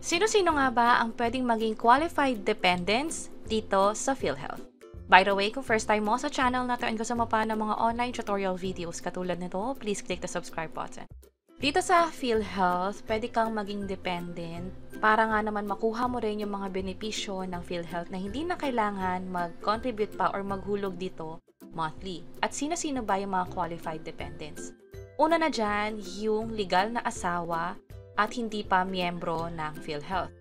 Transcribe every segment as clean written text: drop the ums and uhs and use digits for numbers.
Sino-sino nga ba ang pwedeng maging qualified dependents dito sa PhilHealth? By the way, kung first time mo sa channel na to and gusto mo pa ng mga online tutorial videos katulad nito, please click the subscribe button. Dito sa PhilHealth, pwede kang maging dependent para nga naman makuha mo rin yung mga benepisyo ng PhilHealth na hindi na kailangan mag-contribute pa or maghulog dito monthly. At sino-sino ba yung mga qualified dependents? Una na dyan, yung legal na asawa at hindi pa miyembro ng PhilHealth.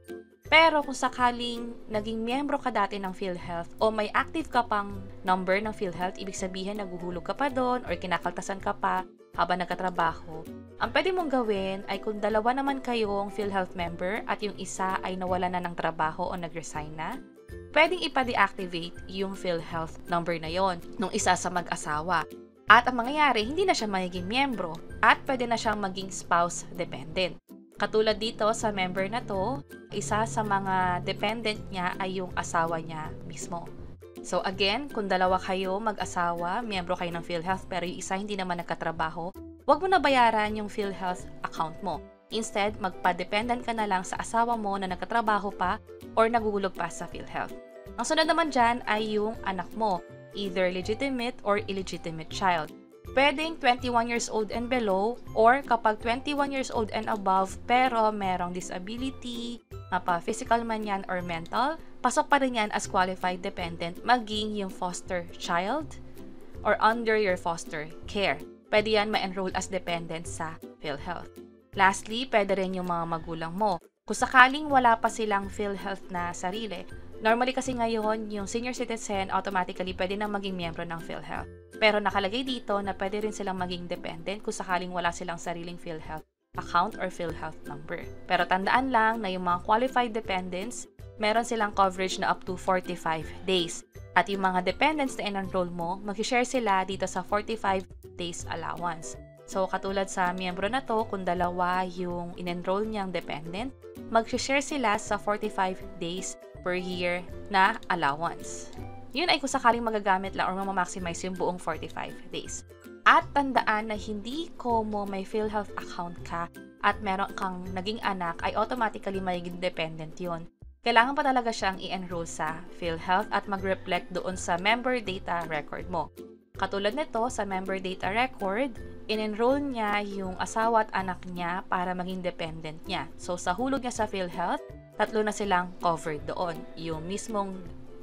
Pero kung sakaling naging miyembro ka dati ng PhilHealth o may active ka pang number ng PhilHealth, ibig sabihin naguhulog ka pa doon or kinakaltasan ka pa habang nagkatrabaho, ang pwede mong gawin ay kung dalawa naman kayong PhilHealth member at yung isa ay nawala na ng trabaho o nag-resign na, pwedeng ipa-deactivate yung PhilHealth number na yon nung isa sa mag-asawa. At ang mangyayari, hindi na siya magiging miyembro at pwede na siyang maging spouse dependent. Katulad dito sa member na to, isa sa mga dependent niya ay yung asawa niya mismo. So again, kung dalawa kayo mag-asawa, miyembro kayo ng PhilHealth pero yung isa hindi naman nagkatrabaho, huwag mo na bayaran yung PhilHealth account mo. Instead, magpa-dependent ka na lang sa asawa mo na nagkatrabaho pa or naguhulog pa sa PhilHealth. Ang sunod naman dyan ay yung anak mo, either legitimate or illegitimate child. Pwedeng 21 years old and below or kapag 21 years old and above pero merong disability, mapa-physical man yan or mental, pasok pa rin yan as qualified dependent maging yung foster child or under your foster care. Pwede yan ma-enroll as dependent sa PhilHealth. Lastly, pwede rin yung mga magulang mo. Kung sakaling wala pa silang PhilHealth na sarili, normally kasi ngayon, yung senior citizen automatically pwede na maging miyembro ng PhilHealth. Pero nakalagay dito na pwede rin silang maging dependent kung sakaling wala silang sariling PhilHealth account or PhilHealth number. Pero tandaan lang na yung mga qualified dependents, meron silang coverage na up to 45 days. At yung mga dependents na in-enroll mo, mag-share sila dito sa 45 days allowance. So, katulad sa miyembro na to, kung dalawa yung in-enroll niyang dependent, mag-share sila sa 45 days per year na allowance. Yun ay kung sakaling magagamit lang or mamaximize yung buong 45 days. At tandaan na hindi mo may PhilHealth account ka at meron kang naging anak ay automatically magiging dependent yun. Kailangan pa talaga siyang i-enroll sa PhilHealth at mag-reflect doon sa member data record mo. Katulad nito, sa member data record, in-enroll niya yung asawa at anak niya para maging dependent niya. So, sa hulog niya sa PhilHealth, tatlo na silang covered doon. Yung mismong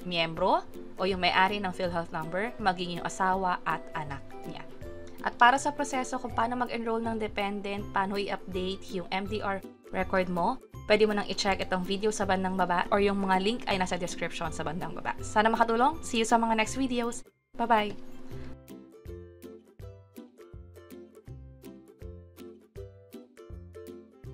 miyembro o yung may-ari ng PhilHealth number, maging yung asawa at anak niya. At para sa proseso kung paano mag-enroll ng dependent, paano i-update yung MDR record mo, pwede mo nang i-check itong video sa bandang baba or yung mga link ay nasa description sa bandang baba. Sana makatulong. See you sa mga next videos. Bye-bye!